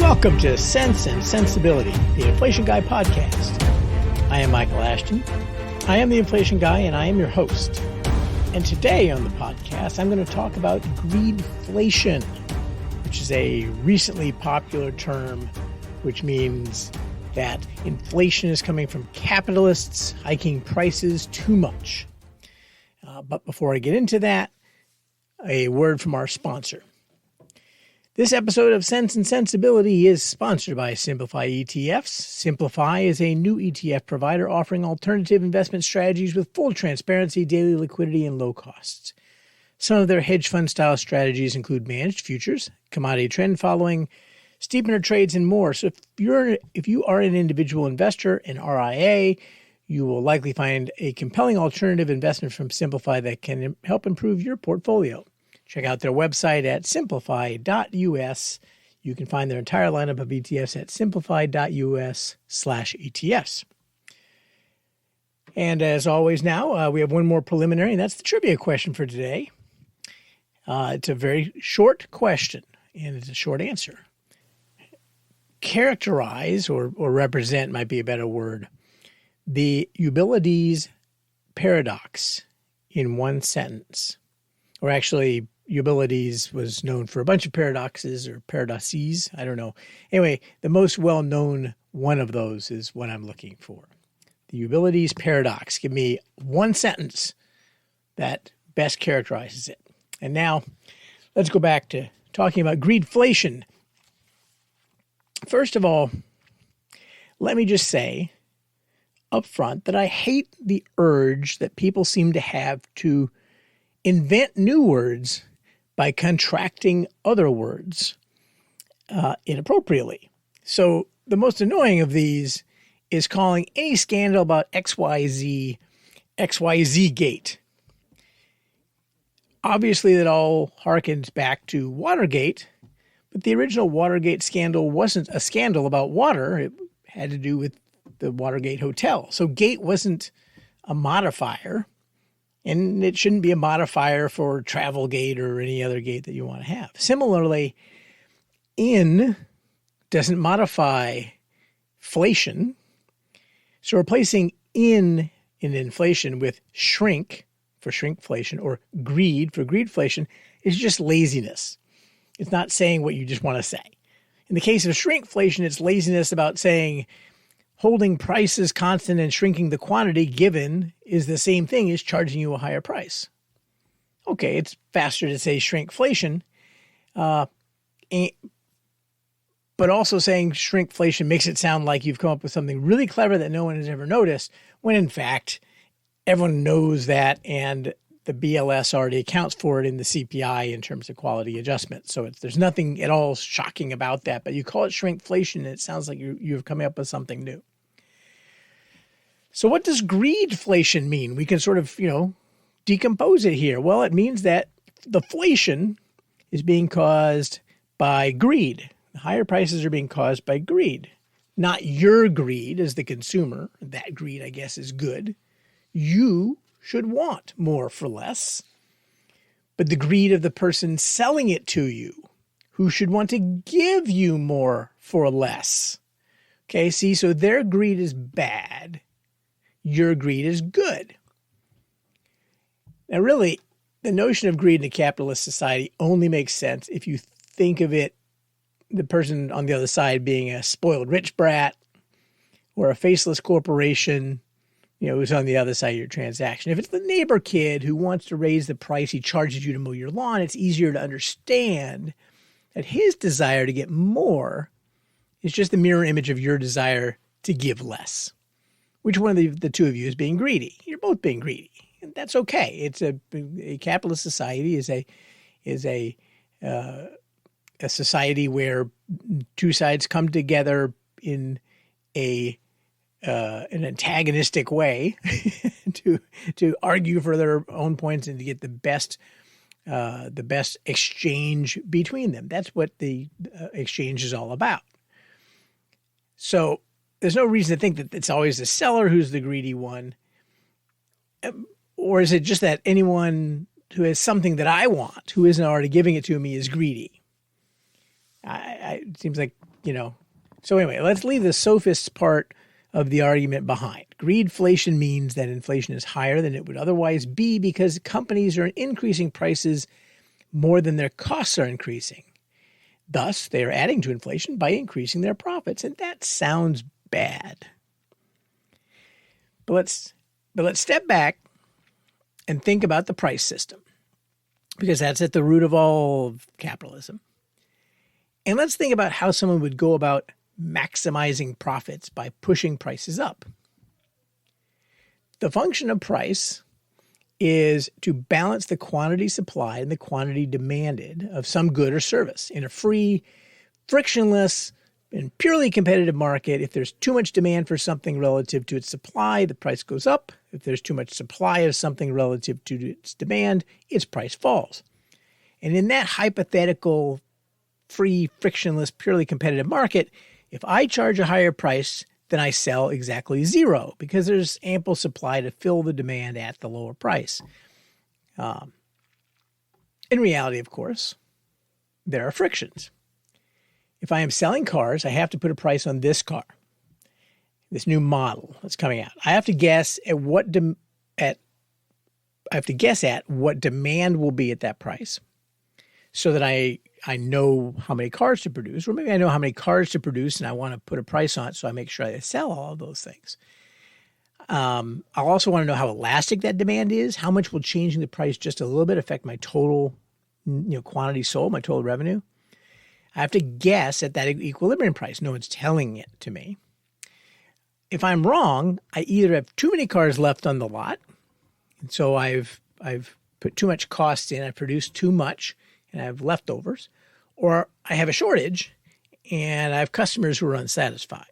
Welcome to Sense and Sensibility, the Inflation Guy podcast. I am Michael Ashton. I am the Inflation Guy, and I am your host. And today on the podcast, I'm going to talk about Greedflation, which is a recently popular term, which means that inflation is coming from capitalists hiking prices too much. But before I get into that, a word from our sponsor. This episode of Sense and Sensibility is sponsored by Simplify ETFs. Simplify is a new ETF provider offering alternative investment strategies with full transparency, daily liquidity, and low costs. Some of their hedge fund style strategies include managed futures, commodity trend following, steepener trades, and more. So if you are an individual investor, an RIA, you will likely find a compelling alternative investment from Simplify that can help improve your portfolio. Check out their website at simplify.us. You can find their entire lineup of ETFs at simplify.us/ETFs. And as always now, we have one more preliminary, and that's the trivia question for today. It's a very short question, and it's a short answer. Characterize, or represent might be a better word, the Euclides paradox in one sentence. Or actually, Euclides was known for a bunch of paradoxes or paradoxes. I don't know. Anyway, the most well-known one of those is what I'm looking for. The Euclides paradox. Give me one sentence that best characterizes it. And now, let's go back to talking about greedflation. First of all, let me just say up front that I hate the urge that people seem to have to invent new words by contracting other words inappropriately. So the most annoying of these is calling any scandal about XYZ gate. Obviously, that all harkens back to Watergate, but the original Watergate scandal wasn't a scandal about water. It had to do with the Watergate Hotel. So gate wasn't a modifier. And it shouldn't be a modifier for travel gate or any other gate that you want to have. Similarly, in doesn't modify flation. So replacing in inflation with shrink for shrinkflation or greed for greedflation is just laziness. It's not saying what you just want to say. In the case of shrinkflation, it's laziness about saying holding prices constant and shrinking the quantity given is the same thing as charging you a higher price. Okay, it's faster to say shrinkflation, but also saying shrinkflation makes it sound like you've come up with something really clever that no one has ever noticed, when in fact, everyone knows that and the BLS already accounts for it in the CPI in terms of quality adjustment. So there's nothing at all shocking about that, but you call it shrinkflation and it sounds like you've come up with something new. So what does greedflation mean? We can sort of, decompose it here. Well, it means that the flation is being caused by greed. The higher prices are being caused by greed. Not your greed as the consumer. That greed, I guess, is good. You should want more for less. But the greed of the person selling it to you, who should want to give you more for less. Okay, see, so their greed is bad. Your greed is good. Now, really, the notion of greed in a capitalist society only makes sense if you think of it, the person on the other side being a spoiled rich brat or a faceless corporation, who's on the other side of your transaction. If it's the neighbor kid who wants to raise the price he charges you to mow your lawn, it's easier to understand that his desire to get more is just the mirror image of your desire to give less. Which one of the two of you is being greedy? You're both being greedy, and that's okay. It's a capitalist society is a society where two sides come together in an antagonistic way to argue for their own points and to get the best exchange between them. That's what the exchange is all about. So there's no reason to think that it's always the seller who's the greedy one. Or is it just that anyone who has something that I want, who isn't already giving it to me, is greedy? It seems like So anyway, let's leave the sophist part of the argument behind. Greedflation means that inflation is higher than it would otherwise be because companies are increasing prices more than their costs are increasing. Thus, they are adding to inflation by increasing their profits, and that sounds bad. But let's step back and think about the price system, because that's at the root of all of capitalism. And let's think about how someone would go about maximizing profits by pushing prices up. The function of price is to balance the quantity supplied and the quantity demanded of some good or service in a free, frictionless, and purely competitive market. If there's too much demand for something relative to its supply, the price goes up. If there's too much supply of something relative to its demand, its price falls. And in that hypothetical, free, frictionless, purely competitive market, if I charge a higher price, then I sell exactly zero because there's ample supply to fill the demand at the lower price. In reality, of course, there are frictions. If I am selling cars, I have to put a price on this car, this new model that's coming out. I have to guess at what demand will be at that price, so that I know how many cars to produce, or maybe I know how many cars to produce and I want to put a price on it, so I make sure I sell all of those things. I'll also want to know how elastic that demand is. How much will changing the price just a little bit affect my total quantity sold, my total revenue? I have to guess at that equilibrium price. No one's telling it to me. If I'm wrong, I either have too many cars left on the lot, and so I've put too much cost in, I've produced too much, and I have leftovers, or I have a shortage and I have customers who are unsatisfied.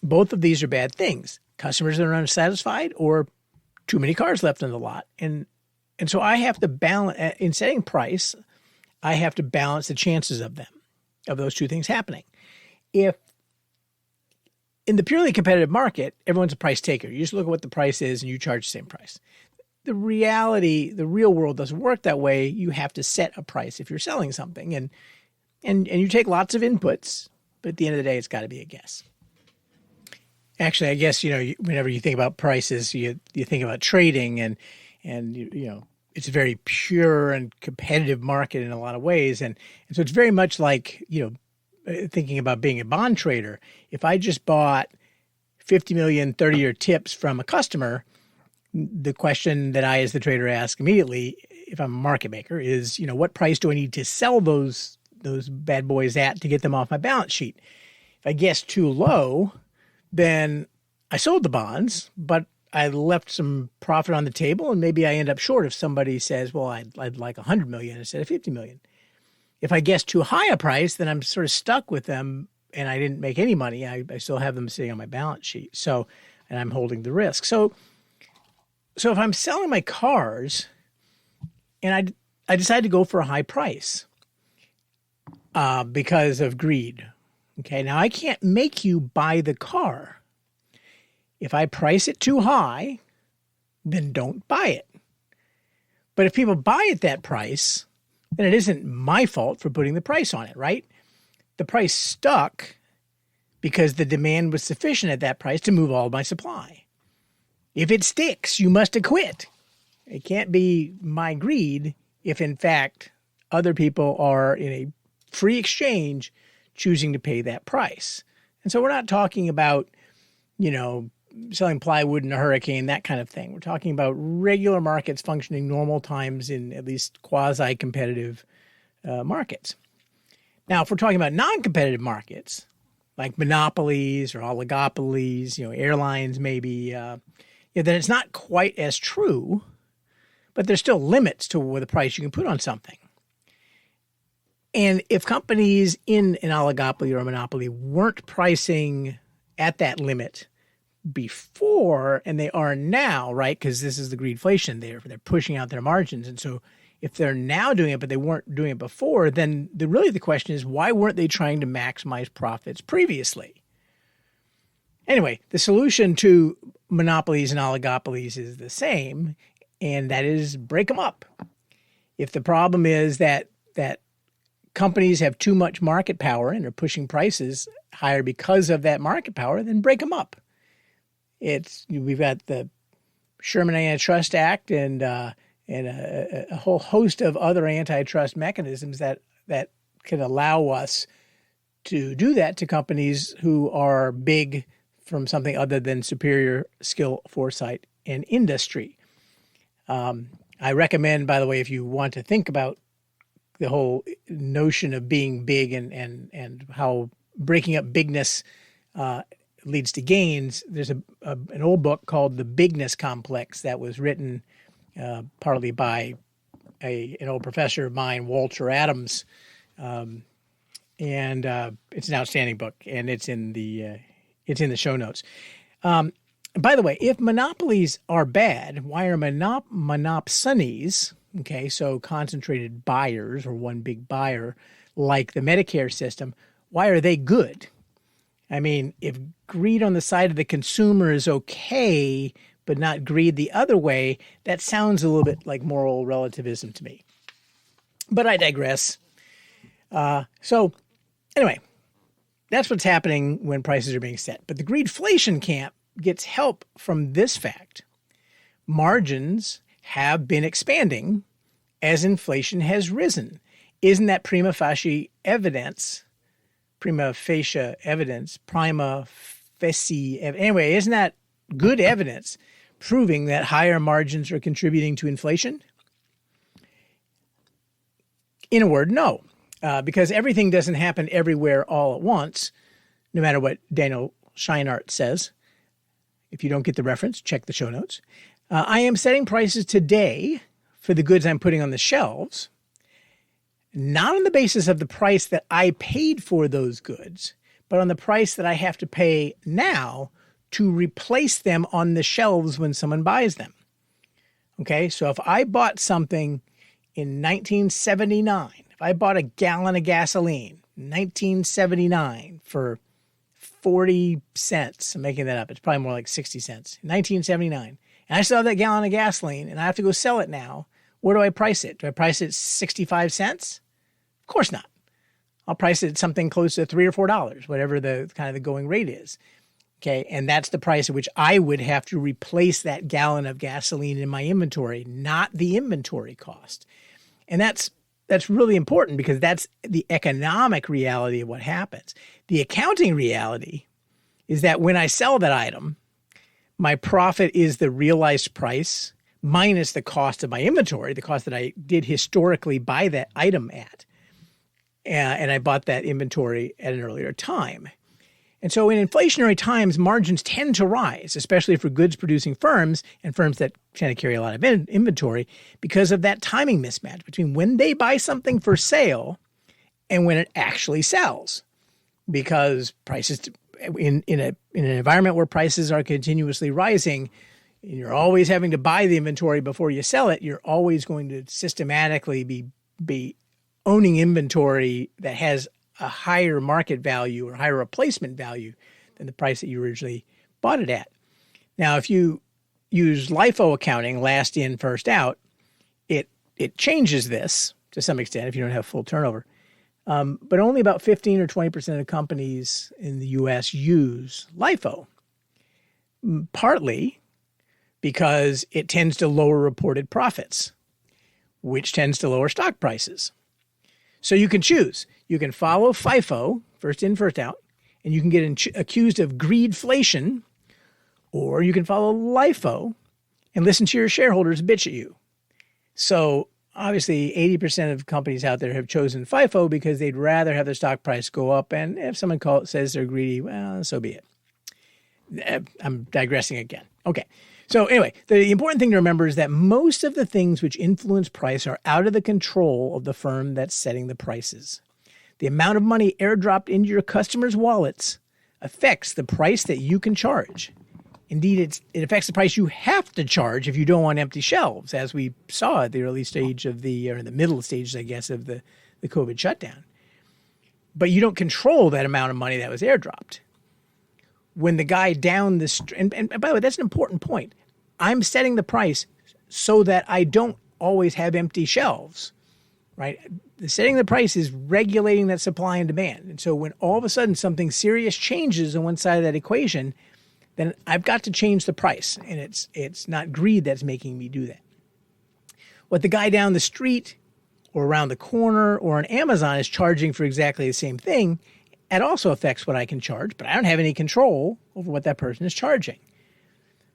Both of these are bad things. Customers that are unsatisfied or too many cars left on the lot. And so I have to balance, in setting price, I have to balance the chances of those two things happening. If in the purely competitive market, everyone's a price taker. You just look at what the price is and you charge the same price. The reality, the real world doesn't work that way. You have to set a price if you're selling something, and you take lots of inputs, but at the end of the day, it's got to be a guess. Actually, I guess, whenever you think about prices, you think about trading, and it's a very pure and competitive market in a lot of ways. And so it's very much like, thinking about being a bond trader. If I just bought 50 million 30-year tips from a customer, the question that I, as the trader, ask immediately, if I'm a market maker, is, what price do I need to sell those bad boys at to get them off my balance sheet? If I guess too low, then I sold the bonds, but I left some profit on the table, and maybe I end up short if somebody says, well, I'd like 100 million instead of 50 million. If I guess too high a price, then I'm sort of stuck with them and I didn't make any money. I still have them sitting on my balance sheet. And I'm holding the risk. So if I'm selling my cars and I decide to go for a high price because of greed, okay, now I can't make you buy the car. If I price it too high, then don't buy it. But if people buy at that price, then it isn't my fault for putting the price on it, right? The price stuck because the demand was sufficient at that price to move all my supply. If it sticks, you must acquit. It can't be my greed if, in fact, other people are in a free exchange choosing to pay that price. And so we're not talking about, selling plywood in a hurricane, that kind of thing. We're talking about regular markets functioning normal times in at least quasi-competitive markets. Now, if we're talking about non-competitive markets, like monopolies or oligopolies, airlines maybe, then it's not quite as true, but there's still limits to the price you can put on something. And if companies in an oligopoly or a monopoly weren't pricing at that limit before, and they are now, right? Because this is the greedflation. They're pushing out their margins. And so if they're now doing it, but they weren't doing it before, then really the question is, why weren't they trying to maximize profits previously? Anyway, the solution to monopolies and oligopolies is the same, and that is break them up. If the problem is that companies have too much market power and are pushing prices higher because of that market power, then break them up. We've got the Sherman Antitrust Act and a whole host of other antitrust mechanisms that can allow us to do that to companies who are big from something other than superior skill, foresight, and industry. I recommend, by the way, if you want to think about the whole notion of being big and how breaking up bigness leads to gains, there's an old book called The Bigness Complex that was written partly by an old professor of mine, Walter Adams, and it's an outstanding book, and it's in the show notes. By the way, if monopolies are bad, why are monopsonies, okay, so concentrated buyers or one big buyer, like the Medicare system, why are they good? I mean, if greed on the side of the consumer is okay, but not greed the other way, that sounds a little bit like moral relativism to me. But I digress. So anyway, that's what's happening when prices are being set. But the greedflation camp gets help from this fact. Margins have been expanding as inflation has risen. Isn't that prima facie evidence? Prima facie evidence, prima facie. Anyway, isn't that good evidence proving that higher margins are contributing to inflation? In a word, no, because everything doesn't happen everywhere all at once, no matter what Daniel Scheinart says. If you don't get the reference, check the show notes. I am setting prices today for the goods I'm putting on the shelves, not on the basis of the price that I paid for those goods, but on the price that I have to pay now to replace them on the shelves when someone buys them. Okay, so if I bought something in 1979, if I bought a gallon of gasoline, 1979 for 40 cents, I'm making that up, it's probably more like 60 cents, 1979, and I still have that gallon of gasoline and I have to go sell it now, where do I price it? Do I price it 65 cents? Of course not. I'll price it something close to $3 or $4, whatever the kind of the going rate is. Okay, and that's the price at which I would have to replace that gallon of gasoline in my inventory, not the inventory cost. And that's really important because that's the economic reality of what happens. The accounting reality is that when I sell that item, my profit is the realized price minus the cost of my inventory, the cost that I did historically buy that item at. And I bought that inventory at an earlier time. And so in inflationary times, margins tend to rise, especially for goods producing firms and firms that tend to carry a lot of inventory because of that timing mismatch between when they buy something for sale and when it actually sells. Because prices in an environment where prices are continuously rising, and you're always having to buy the inventory before you sell it, you're always going to systematically be owning inventory that has a higher market value or higher replacement value than the price that you originally bought it at. Now, if you use LIFO accounting, last in, first out, it changes this to some extent if you don't have full turnover. But only about 15 or 20% of companies in the U.S. use LIFO, partly because it tends to lower reported profits, which tends to lower stock prices. So you can choose. You can follow FIFO, first in, first out, and you can get accused of greedflation, or you can follow LIFO and listen to your shareholders bitch at you. So obviously 80% of companies out there have chosen FIFO because they'd rather have their stock price go up, and if someone says they're greedy, well, so be it. I'm digressing again. Okay. So anyway, the important thing to remember is that most of the things which influence price are out of the control of the firm that's setting the prices. The amount of money airdropped into your customers' wallets affects the price that you can charge. Indeed, it affects the price you have to charge if you don't want empty shelves, as we saw at the early stage of or the middle stages, I guess, of the COVID shutdown. But you don't control that amount of money that was airdropped. When the guy down the street, and by the way, that's an important point. I'm setting the price so that I don't always have empty shelves, right? The setting the price is regulating that supply and demand. And so when all of a sudden something serious changes on one side of that equation, then I've got to change the price. And it's not greed that's making me do that. What the guy down the street or around the corner or on Amazon is charging for exactly the same thing, it also affects what I can charge, but I don't have any control over what that person is charging.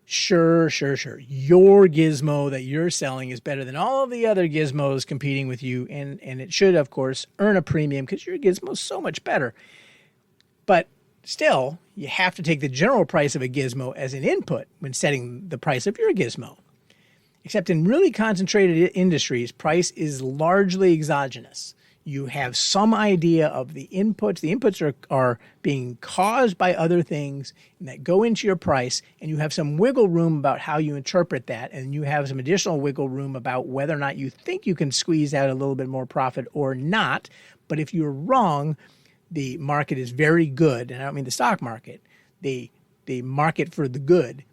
Sure. Your gizmo that you're selling is better than all of the other gizmos competing with you, and it should, of course, earn a premium because your gizmo is so much better. But still, you have to take the general price of a gizmo as an input when setting the price of your gizmo. Except in really concentrated industries, price is largely exogenous. You have some idea of the inputs. The inputs are being caused by other things that go into your price, and you have some wiggle room about how you interpret that, and you have some additional wiggle room about whether or not you think you can squeeze out a little bit more profit or not. But if you're wrong, the market is very good, and I don't mean the stock market, the market for the good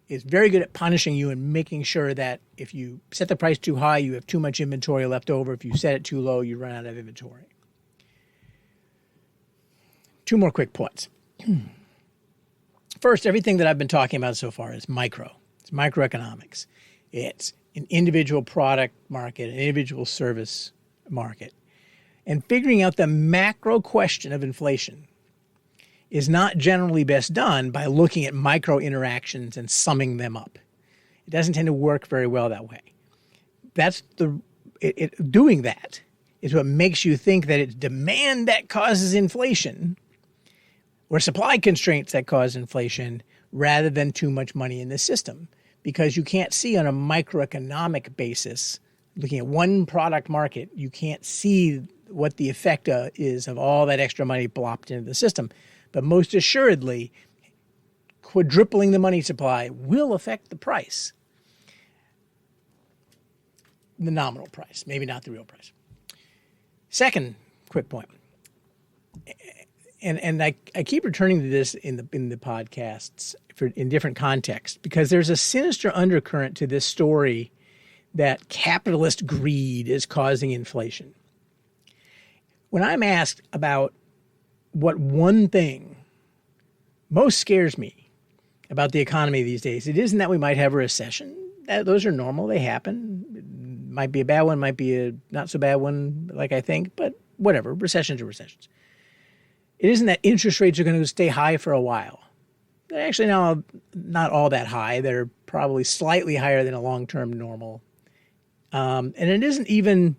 is very good at punishing you and making sure that if you set the price too high, you have too much inventory left over. If you set it too low, you run out of inventory. Two more quick points. First, everything that I've been talking about so far is micro. It's microeconomics. It's an individual product market, an individual service market. And figuring out the macro question of inflation is not generally best done by looking at micro interactions and summing them up. It doesn't tend to work very well that way. Doing that is what makes you think that it's demand that causes inflation or supply constraints that cause inflation rather than too much money in the system, because you can't see on a microeconomic basis, looking at one product market, you can't see what the effect is of all that extra money plopped into the system. But most assuredly, quadrupling the money supply will affect the price. The nominal price, maybe not the real price. Second quick point, and I keep returning to this in the podcasts in different contexts, because there's a sinister undercurrent to this story that capitalist greed is causing inflation. When I'm asked about what one thing most scares me about the economy these days, it isn't that we might have a recession. Those are normal. They happen. It might be a bad one, might be a not so bad one like I think, but whatever. Recessions are recessions. It isn't that interest rates are going to stay high for a while. They're actually now not all that high. They're probably slightly higher than a long-term normal. And it isn't even,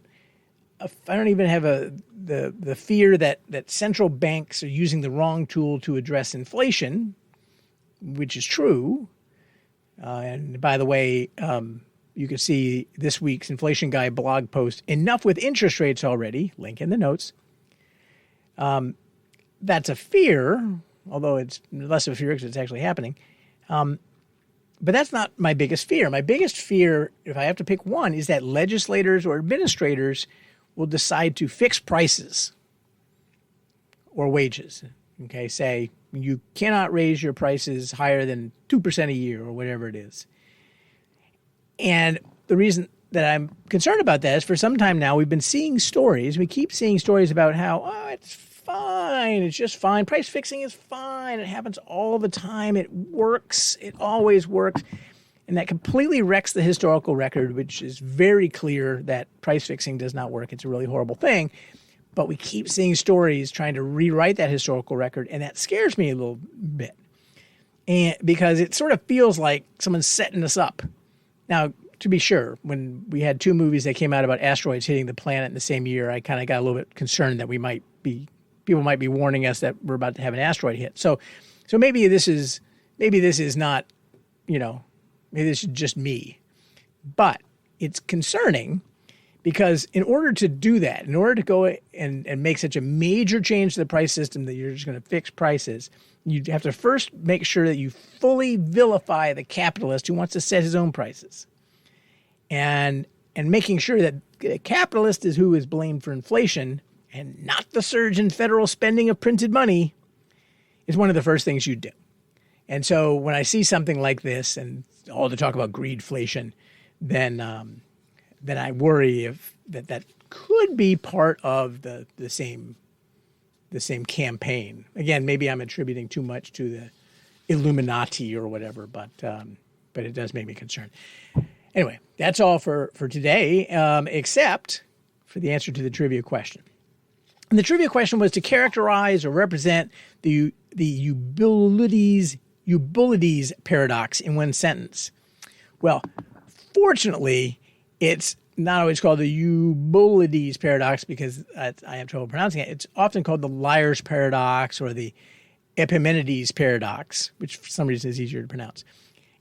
I don't even have the fear that central banks are using the wrong tool to address inflation, which is true. And by the way, you can see this week's Inflation Guy blog post, Enough with Interest Rates Already, link in the notes. That's a fear, although it's less of a fear because it's actually happening. But that's not my biggest fear. My biggest fear, if I have to pick one, is that legislators or administrators will decide to fix prices or wages. Okay, say you cannot raise your prices higher than 2% a year or whatever it is. And the reason that I'm concerned about that is for some time now we've been seeing stories. We keep seeing stories about how, it's fine. It's just fine. Price fixing is fine. It happens all the time. It works. It always works. And that completely wrecks the historical record, which is very clear that price fixing does not work. It's a really horrible thing. But we keep seeing stories trying to rewrite that historical record, and that scares me a little bit. And because it sort of feels like someone's setting us up. Now, to be sure, when we had two movies that came out about asteroids hitting the planet in the same year, I kind of got a little bit concerned that people might be warning us that we're about to have an asteroid hit. So maybe this is not, maybe this is just me. But it's concerning because in order to do that, in order to go and make such a major change to the price system that you're just going to fix prices, you have to first make sure that you fully vilify the capitalist who wants to set his own prices. And making sure that the capitalist is who is blamed for inflation and not the surge in federal spending of printed money is one of the first things you do. And so when I see something like this and all the talk about greedflation, then I worry if that could be part of the same campaign. Again, maybe I'm attributing too much to the Illuminati or whatever, but it does make me concerned. Anyway, that's all for today, except for the answer to the trivia question. And the trivia question was to characterize or represent the Eubulides paradox in one sentence. Well, fortunately, it's not always called the Eubulides paradox because I have trouble pronouncing it. It's often called the liar's paradox or the Epimenides paradox, which for some reason is easier to pronounce.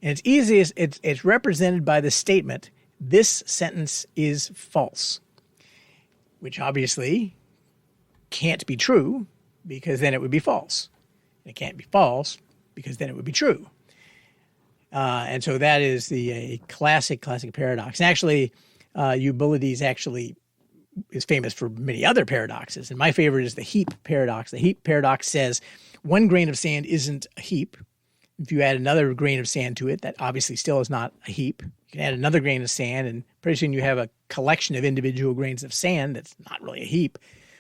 And it's represented by the statement, "This sentence is false," which obviously can't be true because then it would be false. It can't be false because then it would be true. And so that is the classic paradox. And actually, Eubulides actually is famous for many other paradoxes. And my favorite is the heap paradox. The heap paradox says 1 grain of sand isn't a heap. If you add another grain of sand to it, that obviously still is not a heap. You can add another grain of sand, and pretty soon you have a collection of individual grains of sand that's not really a heap.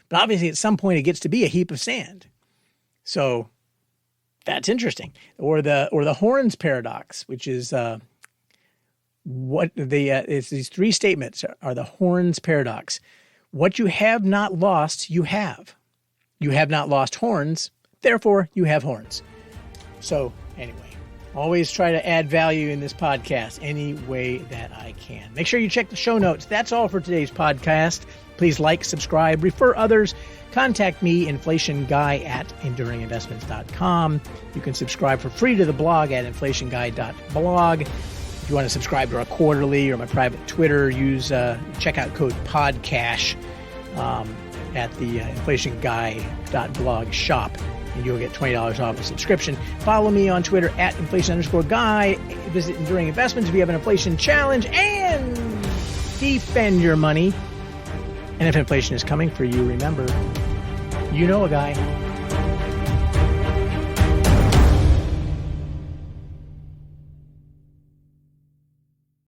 But obviously at some point it gets to be a heap of sand. So that's interesting. Or the horns paradox, which is it's these 3 statements are the horns paradox. What you have not lost, you have. You have not lost horns, therefore you have horns. So anyway, always try to add value in this podcast any way that I can. Make sure you check the show notes. That's all for today's podcast. Please like, subscribe, refer others. Contact me, inflationguy@enduringinvestments.com. You can subscribe for free to the blog at inflationguy.blog. If you want to subscribe to our quarterly or my private Twitter, use checkout code PODCASH at the inflationguy.blog shop, and you'll get $20 off a subscription. Follow me on Twitter at inflation_guy. Visit Enduring Investments if you have an inflation challenge, and defend your money. And if inflation is coming for you, remember, you know a guy.